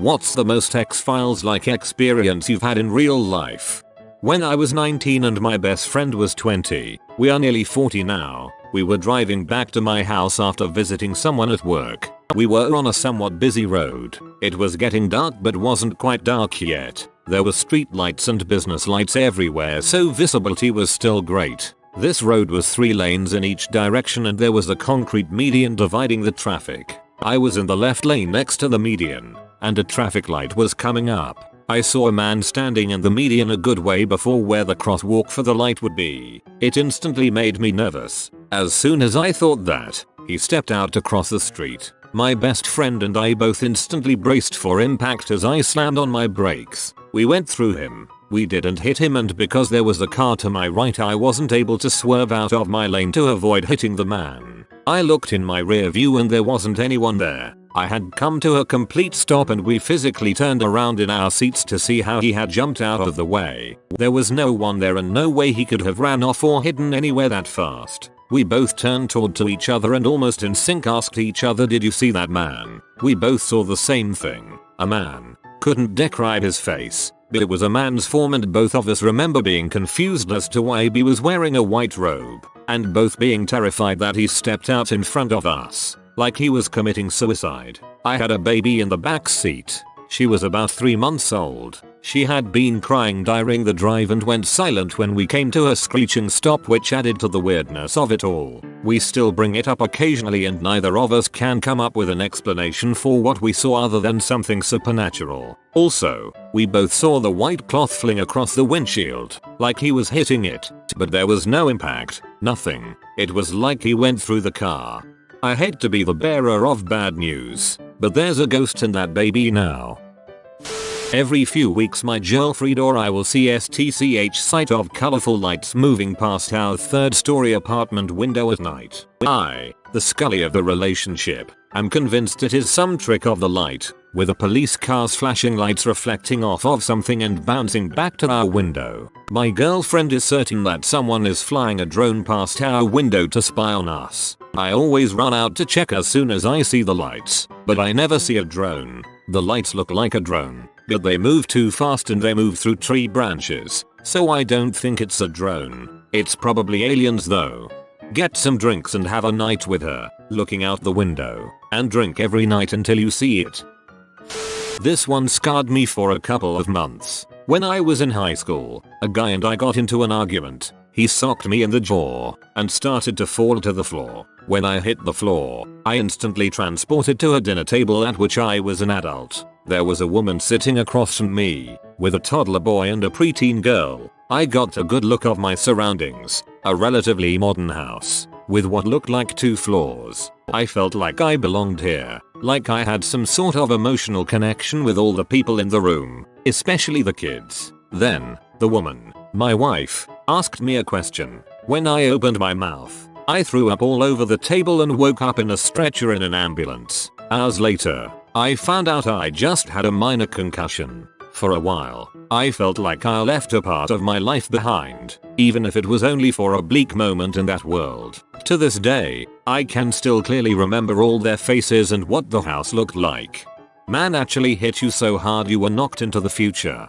What's the most X-Files-like experience you've had in real life? When I was 19 and my best friend was 20, we are nearly 40 now, we were driving back to my house after visiting someone at work. We were on a somewhat busy road. It was getting dark but wasn't quite dark yet. There were street lights and business lights everywhere, so visibility was still great. This road was 3 lanes in each direction and there was a concrete median dividing the traffic. I was in the left lane next to the median, and a traffic light was coming up. I saw a man standing in the median a good way before where the crosswalk for the light would be. It instantly made me nervous. As soon as I thought that, he stepped out to cross the street. My best friend and I both instantly braced for impact as I slammed on my brakes. We went through him. We didn't hit him, and because there was a car to my right I wasn't able to swerve out of my lane to avoid hitting the man. I looked in my rear view and there wasn't anyone there. I had come to a complete stop and we physically turned around in our seats to see how he had jumped out of the way. There was no one there and no way he could have ran off or hidden anywhere that fast. We both turned to each other and almost in sync asked each other, "Did you see that man?" We both saw the same thing. A man. Couldn't describe his face, but it was a man's form, and both of us remember being confused as to why he was wearing a white robe, and both being terrified that he stepped out in front of us, like he was committing suicide. I had a baby in the back seat. She was about 3 months old. She had been crying during the drive and went silent when we came to a screeching stop, which added to the weirdness of it all. We still bring it up occasionally and neither of us can come up with an explanation for what we saw other than something supernatural. Also, we both saw the white cloth fling across the windshield, like he was hitting it, but there was no impact, nothing. It was like he went through the car. I hate to be the bearer of bad news, but there's a ghost in that baby now. Every few weeks my girlfriend or I will see STCH sight of colorful lights moving past our 3rd story apartment window at night. I, the Scully of the relationship, am convinced it is some trick of the light, with a police car's flashing lights reflecting off of something and bouncing back to our window. My girlfriend is certain that someone is flying a drone past our window to spy on us. I always run out to check as soon as I see the lights, but I never see a drone. The lights look like a drone, but they move too fast and they move through tree branches, so I don't think it's a drone. It's probably aliens though. Get some drinks and have a night with her, looking out the window, and drink every night until you see it. This one scarred me for a couple of months. When I was in high school, a guy and I got into an argument. He socked me in the jaw and started to fall to the floor. When I hit the floor, I instantly transported to a dinner table at which I was an adult. There was a woman sitting across from me, with a toddler boy and a preteen girl. I got a good look of my surroundings, a relatively modern house, with what looked like 2 floors. I felt like I belonged here, like I had some sort of emotional connection with all the people in the room, especially the kids. Then, the woman, my wife, asked me a question. When I opened my mouth, I threw up all over the table and woke up in a stretcher in an ambulance. Hours later, I found out I just had a minor concussion. For a while, I felt like I left a part of my life behind, even if it was only for a bleak moment in that world. To this day, I can still clearly remember all their faces and what the house looked like. Man actually hit you so hard you were knocked into the future.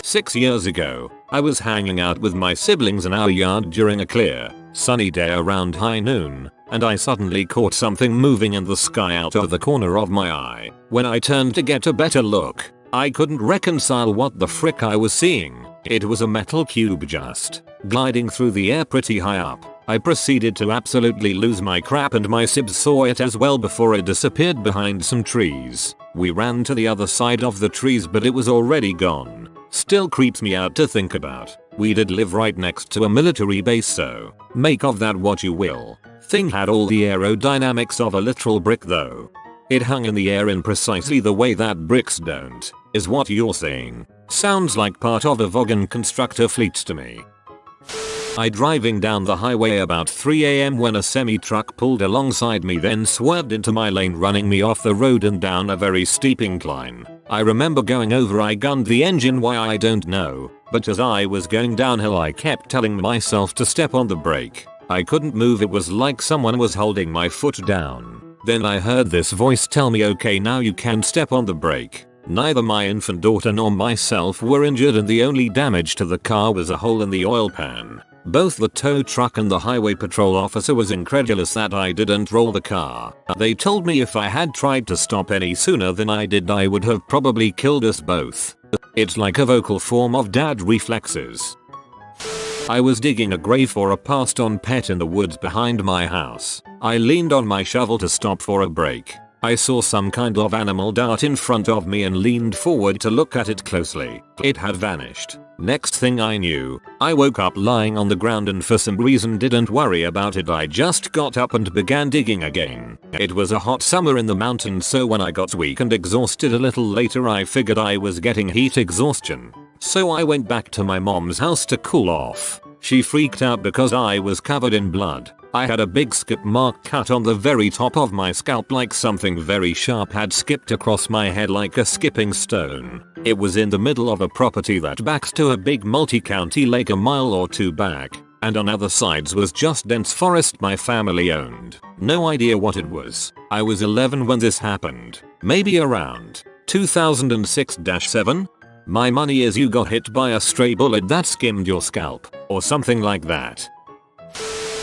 6 years ago, I was hanging out with my siblings in our yard during a clear, sunny day around high noon, and I suddenly caught something moving in the sky out of the corner of my eye. When I turned to get a better look, I couldn't reconcile what the frick I was seeing. It was a metal cube just gliding through the air pretty high up. I proceeded to absolutely lose my crap and my sibs saw it as well before it disappeared behind some trees. We ran to the other side of the trees but it was already gone. Still creeps me out to think about. We did live right next to a military base, so make of that what you will. Thing had all the aerodynamics of a literal brick though. It hung in the air in precisely the way that bricks don't, is what you're saying. Sounds like part of a Vaughan constructor fleet to me. I driving down the highway about 3 AM when a semi-truck pulled alongside me then swerved into my lane running me off the road and down a very steep incline. I remember going over, I gunned the engine, why I don't know, but as I was going downhill I kept telling myself to step on the brake. I couldn't move, it was like someone was holding my foot down. Then I heard this voice tell me, okay, now you can step on the brake. Neither my infant daughter nor myself were injured, and the only damage to the car was a hole in the oil pan. Both the tow truck and the highway patrol officer was incredulous that I didn't roll the car. They told me if I had tried to stop any sooner than I did, I would have probably killed us both. It's like a vocal form of dad reflexes. I was digging a grave for a passed-on pet in the woods behind my house. I leaned on my shovel to stop for a break. I saw some kind of animal dart in front of me and leaned forward to look at it closely. It had vanished. Next thing I knew, I woke up lying on the ground and for some reason didn't worry about it. I just got up and began digging again. It was a hot summer in the mountains, so when I got weak and exhausted a little later, I figured I was getting heat exhaustion. So I went back to my mom's house to cool off. She freaked out because I was covered in blood. I had a big skip mark cut on the very top of my scalp, like something very sharp had skipped across my head like a skipping stone. It was in the middle of a property that backs to a big multi-county lake a mile or two back, and on other sides was just dense forest my family owned. No idea what it was. I was 11 when this happened. Maybe around 2006-7? My money is you got hit by a stray bullet that skimmed your scalp, or something like that.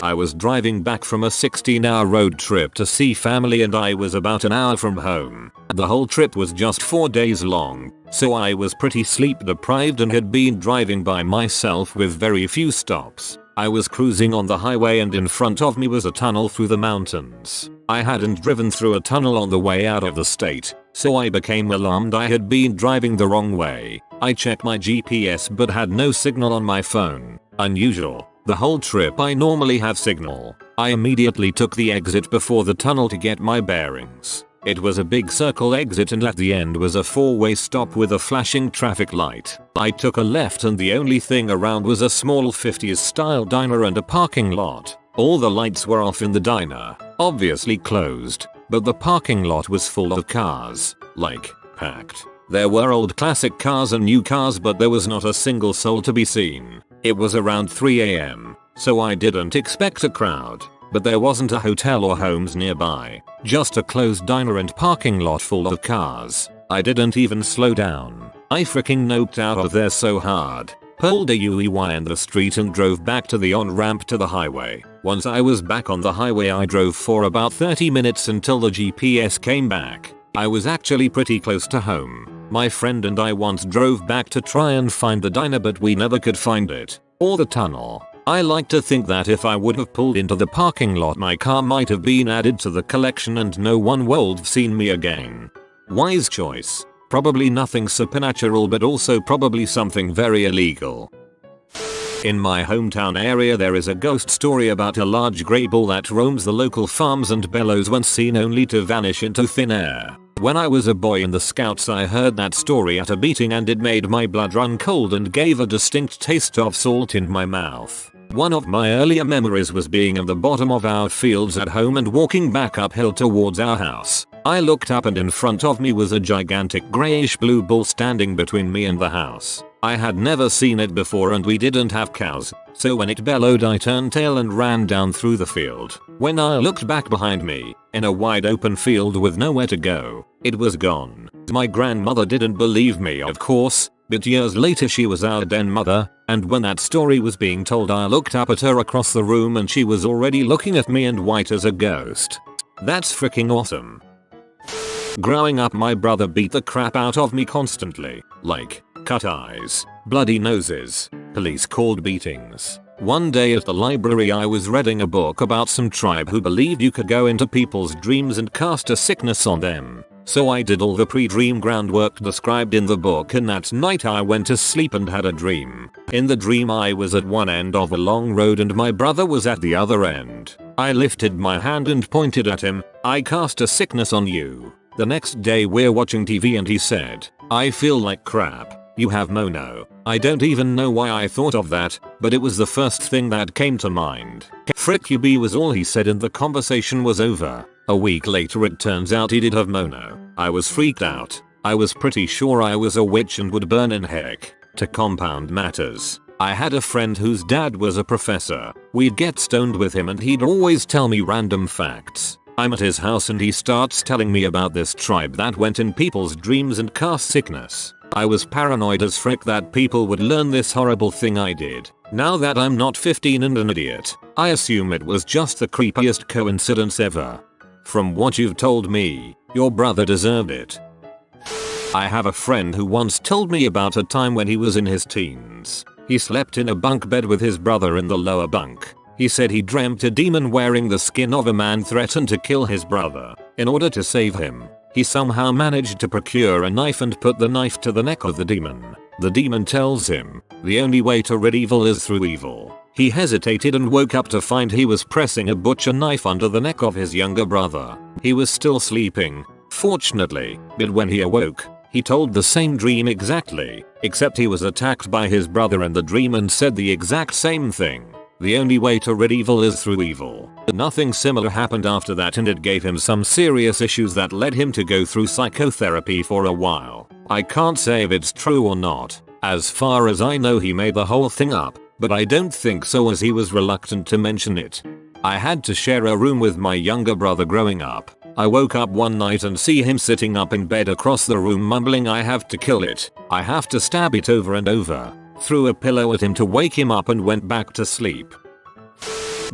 I was driving back from a 16-hour road trip to see family and I was about an hour from home. The whole trip was just 4 days long, so I was pretty sleep deprived and had been driving by myself with very few stops. I was cruising on the highway and in front of me was a tunnel through the mountains. I hadn't driven through a tunnel on the way out of the state, so I became alarmed I had been driving the wrong way. I checked my GPS but had no signal on my phone. Unusual. The whole trip I normally have signal. I immediately took the exit before the tunnel to get my bearings. It was a big circle exit and at the end was a 4-way stop with a flashing traffic light. I took a left and the only thing around was a small 50s style diner and a parking lot. All the lights were off in the diner, obviously closed, but the parking lot was full of cars, like, packed. There were old classic cars and new cars, but there was not a single soul to be seen. It was around 3 AM, so I didn't expect a crowd, but there wasn't a hotel or homes nearby, just a closed diner and parking lot full of cars. I didn't even slow down. I freaking noped out of there so hard, pulled a U-turn in the street and drove back to the on-ramp to the highway. Once I was back on the highway, I drove for about 30 minutes until the GPS came back. I was actually pretty close to home. My friend and I once drove back to try and find the diner, but we never could find it, or the tunnel. I like to think that if I would have pulled into the parking lot, my car might have been added to the collection and no one would have seen me again. Wise choice. Probably nothing supernatural, but also probably something very illegal. In my hometown area there is a ghost story about a large grey bull that roams the local farms and bellows when seen only to vanish into thin air. When I was a boy in the Scouts, I heard that story at a meeting and it made my blood run cold and gave a distinct taste of salt in my mouth. One of my earlier memories was being at the bottom of our fields at home and walking back uphill towards our house. I looked up and in front of me was a gigantic greyish blue bull standing between me and the house. I had never seen it before and we didn't have cows, so when it bellowed I turned tail and ran down through the field. When I looked back behind me, in a wide open field with nowhere to go, it was gone. My grandmother didn't believe me, of course, but years later she was our den mother, and when that story was being told I looked up at her across the room and she was already looking at me and white as a ghost. That's freaking awesome. Growing up, my brother beat the crap out of me constantly, like cut eyes, bloody noses, police called beatings. One day at the library I was reading a book about some tribe who believed you could go into people's dreams and cast a sickness on them. So I did all the pre-dream groundwork described in the book, and that night I went to sleep and had a dream. In the dream I was at one end of a long road and my brother was at the other end. I lifted my hand and pointed at him. I cast a sickness on you. The next day we're watching TV and he said, I feel like crap. You have mono. I don't even know why I thought of that, but it was the first thing that came to mind. Frick you be was all he said and the conversation was over. A week later it turns out he did have mono. I was freaked out. I was pretty sure I was a witch and would burn in heck. To compound matters, I had a friend whose dad was a professor. We'd get stoned with him and he'd always tell me random facts. I'm at his house and he starts telling me about this tribe that went in people's dreams and cast sickness. I was paranoid as frick that people would learn this horrible thing I did. Now that I'm not 15 and an idiot, I assume it was just the creepiest coincidence ever. From what you've told me, your brother deserved it. I have a friend who once told me about a time when he was in his teens. He slept in a bunk bed with his brother in the lower bunk. He said he dreamt a demon wearing the skin of a man threatened to kill his brother. In order to save him, he somehow managed to procure a knife and put the knife to the neck of the demon. The demon tells him, the only way to rid evil is through evil. He hesitated and woke up to find he was pressing a butcher knife under the neck of his younger brother. He was still sleeping, fortunately, but when he awoke, he told the same dream exactly, except he was attacked by his brother in the dream and said the exact same thing. The only way to rid evil is through evil. Nothing similar happened after that and it gave him some serious issues that led him to go through psychotherapy for a while. I can't say if it's true or not. As far as I know he made the whole thing up, but I don't think so as he was reluctant to mention it. I had to share a room with my younger brother growing up. I woke up one night and see him sitting up in bed across the room mumbling, "I have to kill it. I have to stab it," over and over. Threw a pillow at him to wake him up and went back to sleep.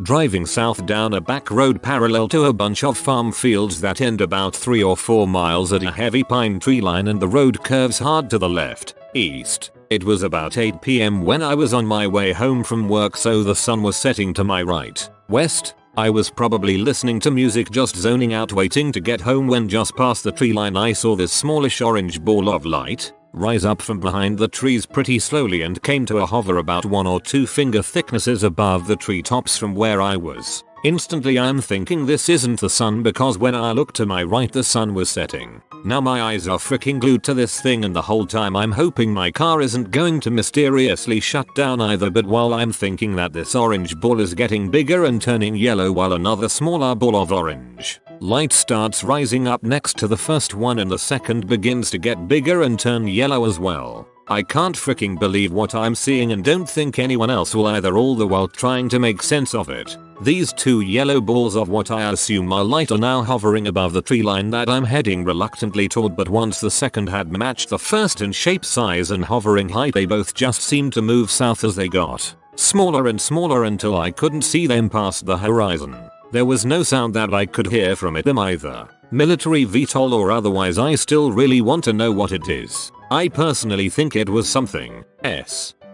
Driving south down a back road parallel to a bunch of farm fields that end about 3 or 4 miles at a heavy pine tree line and the road curves hard to the left, east. It was about 8 PM when I was on my way home from work, so the sun was setting to my right, west. I was probably listening to music, just zoning out waiting to get home, when just past the tree line I saw this smallish orange ball of light rise up from behind the trees pretty slowly and came to a hover about 1 or 2 finger thicknesses above the treetops from where I was. Instantly I'm thinking this isn't the sun, because when I looked to my right the sun was setting. Now my eyes are freaking glued to this thing, and the whole time I'm hoping my car isn't going to mysteriously shut down either. But while I'm thinking that, this orange ball is getting bigger and turning yellow while another smaller ball of orange light starts rising up next to the first one, and the second begins to get bigger and turn yellow as well. I can't freaking believe what I'm seeing and don't think anyone else will either, all the while trying to make sense of it. These 2 yellow balls of what I assume are light are now hovering above the tree line that I'm heading reluctantly toward, but once the second had matched the first in shape, size and hovering height, they both just seemed to move south as they got smaller and smaller until I couldn't see them past the horizon. There was no sound that I could hear from them either, military VTOL or otherwise. I still really want to know what it is. I personally think it was something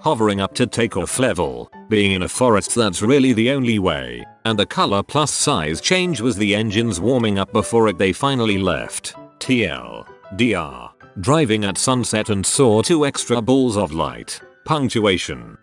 hovering up to takeoff level. Being in a forest, that's really the only way. And the color plus size change was the engines warming up before they finally left. TLDR. Driving at sunset and saw 2 extra balls of light. Punctuation.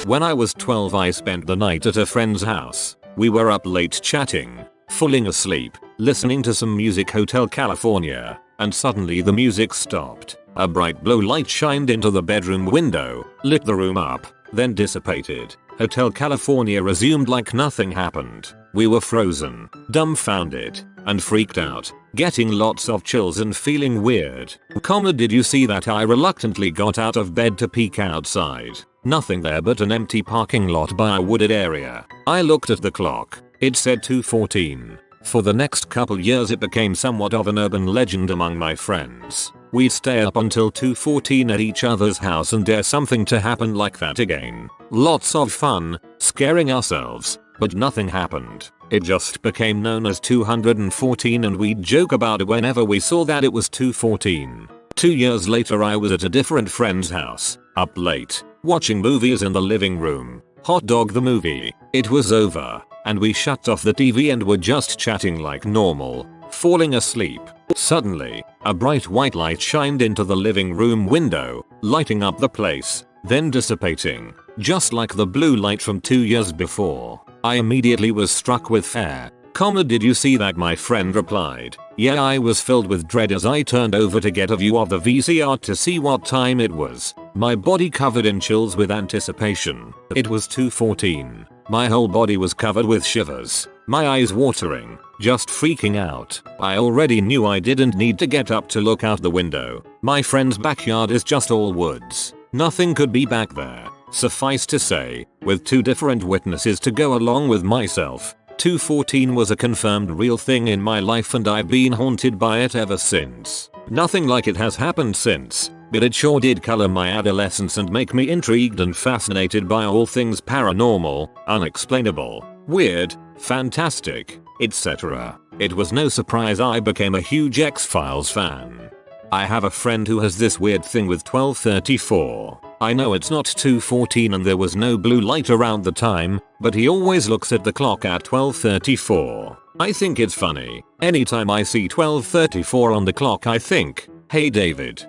When I was 12 I spent the night at a friend's house. We were up late chatting, falling asleep, listening to some music, Hotel California, and suddenly the music stopped. A bright blue light shined into the bedroom window, lit the room up, then dissipated. Hotel California resumed like nothing happened. We were frozen, dumbfounded, and freaked out, getting lots of chills and feeling weird. Did you see that? I reluctantly got out of bed to peek outside. Nothing there but an empty parking lot by a wooded area. I looked at the clock. It said 2:14. For the next couple years it became somewhat of an urban legend among my friends. We'd stay up until 2:14 at each other's house and dare something to happen like that again. Lots of fun, scaring ourselves, but nothing happened. It just became known as 214 and we'd joke about it whenever we saw that it was 2:14. 2 years later I was at a different friend's house, up late, watching movies in the living room. Hot dog the movie. It was over, and we shut off the TV and were just chatting like normal, falling asleep. Suddenly, a bright white light shined into the living room window, lighting up the place, then dissipating, just like the blue light from 2 years before. I immediately was struck with fear. Did you see that? My friend replied. Yeah, I was filled with dread as I turned over to get a view of the VCR to see what time it was. My body covered in chills with anticipation. It was 2:14. My whole body was covered with shivers, my eyes watering, just freaking out. I already knew I didn't need to get up to look out the window. My friend's backyard is just all woods. Nothing could be back there. Suffice to say, with 2 different witnesses to go along with myself, 214 was a confirmed real thing in my life and I've been haunted by it ever since. Nothing like it has happened since, but it sure did color my adolescence and make me intrigued and fascinated by all things paranormal, unexplainable, weird, fantastic, etc. It was no surprise I became a huge X-Files fan. I have a friend who has this weird thing with 1234. I know it's not 214 and there was no blue light around the time, but he always looks at the clock at 1234. I think it's funny. Anytime I see 1234 on the clock I think, hey David.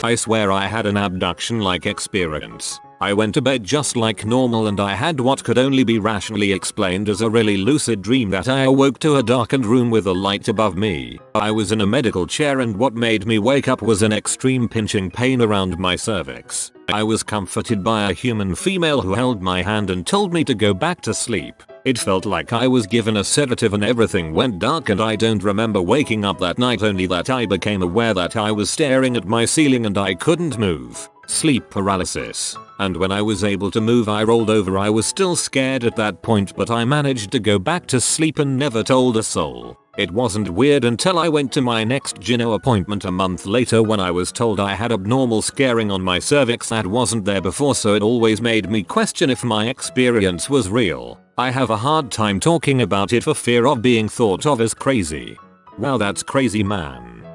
I swear I had an abduction-like experience. I went to bed just like normal and I had what could only be rationally explained as a really lucid dream that I awoke to a darkened room with a light above me. I was in a medical chair and what made me wake up was an extreme pinching pain around my cervix. I was comforted by a human female who held my hand and told me to go back to sleep. It felt like I was given a sedative and everything went dark and I don't remember waking up that night, only that I became aware that I was staring at my ceiling and I couldn't move. Sleep paralysis. And when I was able to move I rolled over. I was still scared at that point but I managed to go back to sleep and never told a soul. It wasn't weird until I went to my next gyno appointment a month later when I was told I had abnormal scarring on my cervix that wasn't there before, so it always made me question if my experience was real. I have a hard time talking about it for fear of being thought of as crazy. Wow, that's crazy, man.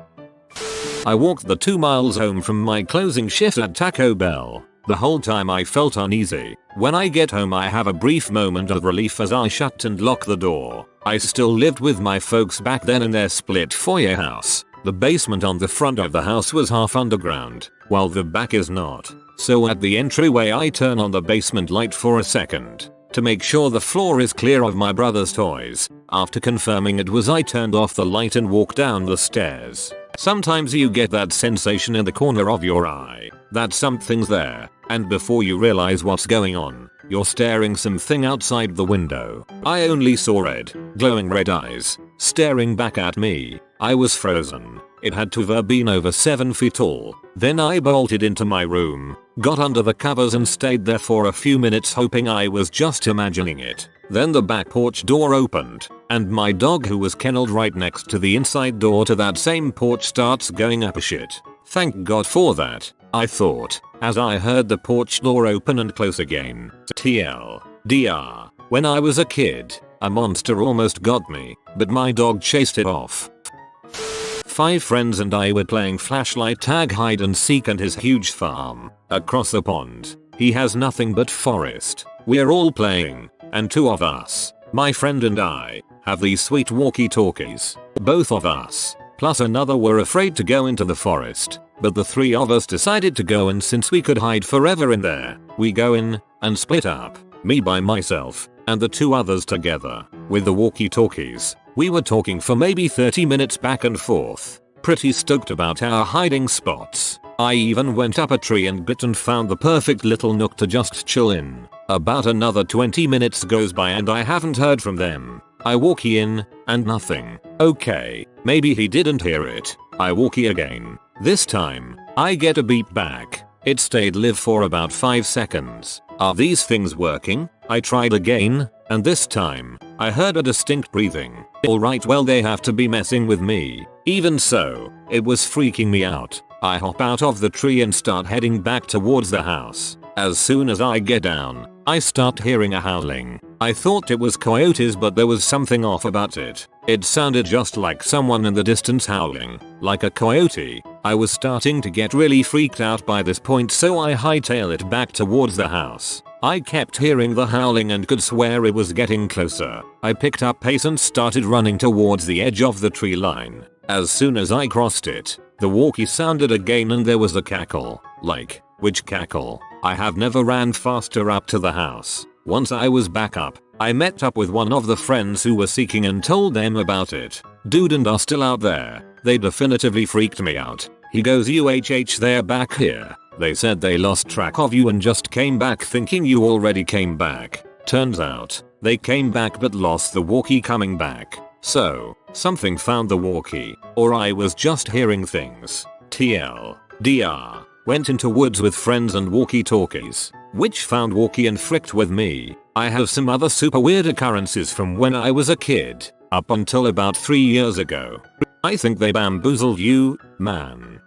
I walked the 2 miles home from my closing shift at Taco Bell. The whole time I felt uneasy. When I get home I have a brief moment of relief as I shut and lock the door. I still lived with my folks back then in their split foyer house. The basement on the front of the house was half underground, while the back is not. So at the entryway I turn on the basement light for a second to make sure the floor is clear of my brother's toys. After confirming it was, I turned off the light and walked down the stairs. Sometimes you get that sensation in the corner of your eye that something's there, and before you realize what's going on, you're staring something outside the window. I only saw red, glowing red eyes, staring back at me. I was frozen. It had to have been over 7 feet tall. Then I bolted into my room, got under the covers and stayed there for a few minutes hoping I was just imagining it. Then the back porch door opened, and my dog, who was kenneled right next to the inside door to that same porch, starts going apeshit. Thank God for that, I thought, as I heard the porch door open and close again. TLDR. When I was a kid, a monster almost got me, but my dog chased it off. 5 friends and I were playing flashlight tag hide and seek in his huge farm across the pond. He has nothing but forest. We're all playing, and 2 of us, my friend and I, have these sweet walkie-talkies. Both of us, plus another, were afraid to go into the forest, but the 3 of us decided to go, and since we could hide forever in there, we go in and split up, me by myself and the 2 others together with the walkie-talkies. We were talking for maybe 30 minutes back and forth, pretty stoked about our hiding spots. I even went up a tree and bit and found the perfect little nook to just chill in. About another 20 minutes goes by and I haven't heard from them. I walkie in, and nothing. Okay, maybe he didn't hear it. I walkie again. This time, I get a beep back. It stayed live for about 5 seconds. Are these things working? I tried again, and this time, I heard a distinct breathing. Alright, well, they have to be messing with me. Even so, it was freaking me out. I hop out of the tree and start heading back towards the house. As soon as I get down, I start hearing a howling. I thought it was coyotes, but there was something off about it. It sounded just like someone in the distance howling, like a coyote. I was starting to get really freaked out by this point, so I hightail it back towards the house. I kept hearing the howling and could swear it was getting closer. I picked up pace and started running towards the edge of the tree line. As soon as I crossed it, the walkie sounded again and there was a cackle. Like, which cackle? I have never ran faster up to the house. Once I was back up, I met up with one of the friends who were seeking and told them about it. Dude and are still out there. They definitively freaked me out. He goes, UHH, they're back here. They said they lost track of you and just came back thinking you already came back. Turns out, they came back but lost the walkie coming back. So, something found the walkie, or I was just hearing things. TLDR. Went into woods with friends and walkie-talkies. Which found walkie and fricked with me. I have some other super weird occurrences from when I was a kid, up until about 3 years ago. I think they bamboozled you, man.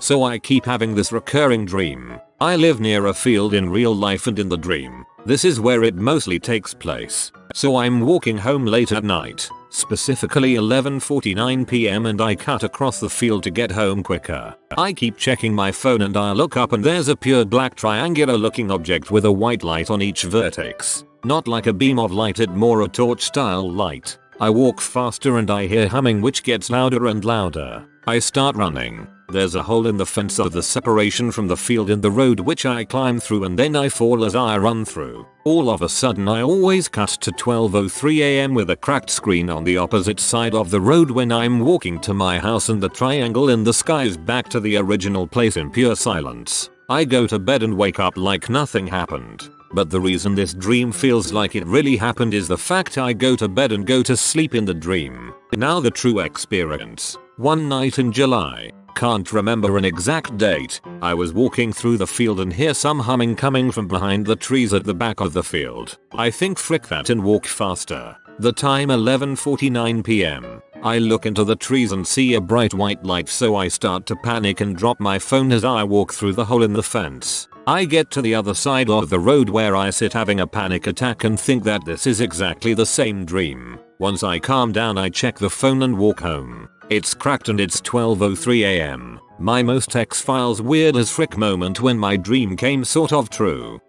So I keep having this recurring dream. I live near a field in real life, and in the dream, this is where it mostly takes place. So I'm walking home late at night, specifically 11:49 PM, and I cut across the field to get home quicker. I keep checking my phone and I look up and there's a pure black triangular looking object with a white light on each vertex. Not like a beam of light, it more a torch style light. I walk faster and I hear humming which gets louder and louder. I start running. There's a hole in the fence of the separation from the field in the road which I climb through, and then I fall as I run through. All of a sudden I always cut to 12:03 AM with a cracked screen on the opposite side of the road when I'm walking to my house, and the triangle in the sky is back to the original place in pure silence. I go to bed and wake up like nothing happened. But the reason this dream feels like it really happened is the fact I go to bed and go to sleep in the dream. Now the true experience. One night in July, can't remember an exact date, I was walking through the field and hear some humming coming from behind the trees at the back of the field. I think frick that and walk faster. The time 11:49 PM. I look into the trees and see a bright white light, so I start to panic and drop my phone as I walk through the hole in the fence. I get to the other side of the road where I sit having a panic attack and think that this is exactly the same dream. Once I calm down I check the phone and walk home. It's cracked and it's 12:03 AM. My most X-Files weird as frick moment when my dream came sort of true.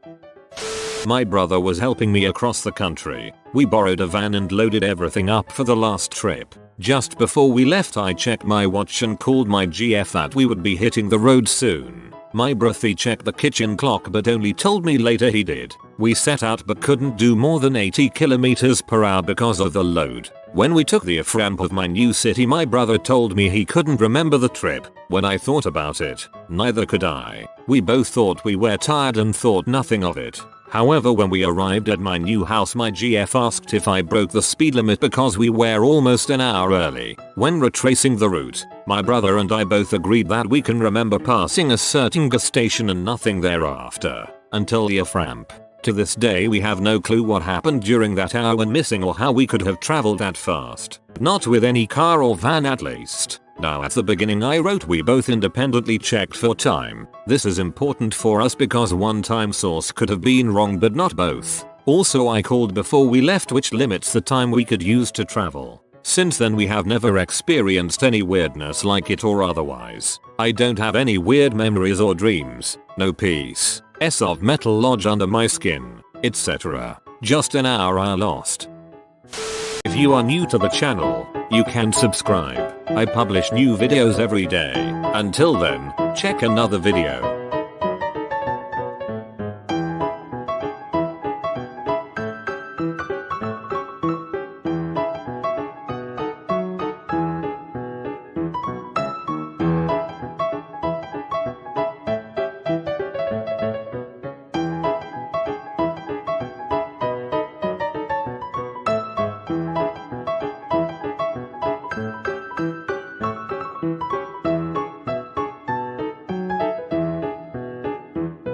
My brother was helping me across the country. We borrowed a van and loaded everything up for the last trip. Just before we left I checked my watch and called my GF that we would be hitting the road soon. My brother checked the kitchen clock but only told me later he did. We set out but couldn't do more than 80 km/h because of the load. When we took the off-ramp of my new city my brother told me he couldn't remember the trip. When I thought about it, neither could I. We both thought we were tired and thought nothing of it. However, when we arrived at my new house my GF asked if I broke the speed limit because we were almost an hour early. When retracing the route, my brother and I both agreed that we can remember passing a certain gas station and nothing thereafter, until the off-ramp. To this day we have no clue what happened during that hour when missing or how we could have traveled that fast. Not with any car or van at least. Now at the beginning I wrote we both independently checked for time. This is important for us because one time source could have been wrong but not both. Also I called before we left, which limits the time we could use to travel. Since then we have never experienced any weirdness like it or otherwise. I don't have any weird memories or dreams. No piece of metal lodge under my skin, etc. Just an hour I lost. If you are new to the channel, you can subscribe. I publish new videos every day. Until then, check another video.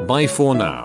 Bye for now.